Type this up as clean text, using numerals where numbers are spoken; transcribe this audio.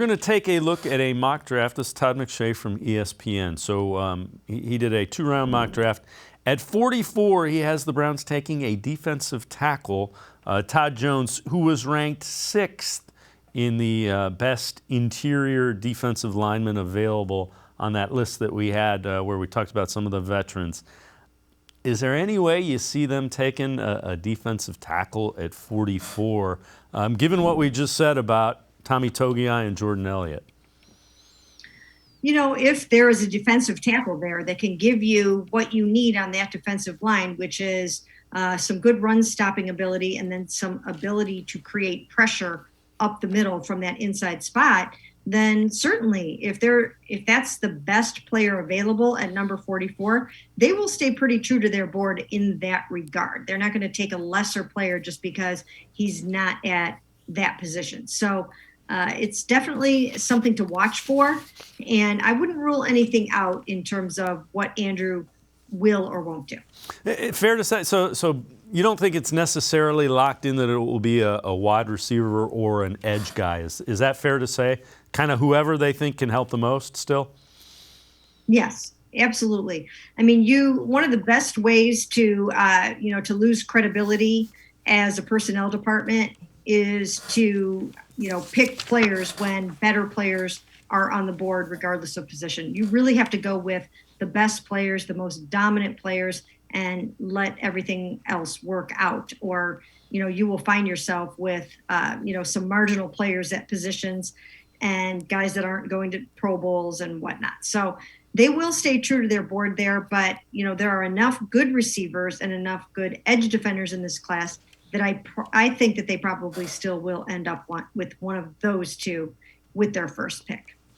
We're going to take a look at a mock draft. This is Todd McShay from ESPN. So he did a 2-round mock draft. At 44, he has the Browns taking a defensive tackle, Todd Jones, who was ranked 6th in the best interior defensive lineman available on that list that we had where we talked about some of the veterans. Is there any way you see them taking a defensive tackle at 44, given what we just said about Tommy Togiai and Jordan Elliott? You know, if there is a defensive tackle there that can give you what you need on that defensive line, which is some good run stopping ability and then some ability to create pressure up the middle from that inside spot, then certainly if that's the best player available at number 44, they will stay pretty true to their board in that regard. They're not going to take a lesser player just because he's not at that position. So it's definitely something to watch for, and I wouldn't rule anything out in terms of what Andrew will or won't do. Fair to say, so you don't think it's necessarily locked in that it will be a wide receiver or an edge guy. Is that fair to say? Kind of whoever they think can help the most still? Yes, absolutely. I mean, one of the best ways to lose credibility as a personnel department is to pick players when better players are on the board regardless of position. You really have to go with the best players, the most dominant players, and let everything else work out. Or, you will find yourself with, some marginal players at positions and guys that aren't going to Pro Bowls and whatnot. So they will stay true to their board there, but, there are enough good receivers and enough good edge defenders in this class that I think that they probably still will end up with one of those two with their first pick.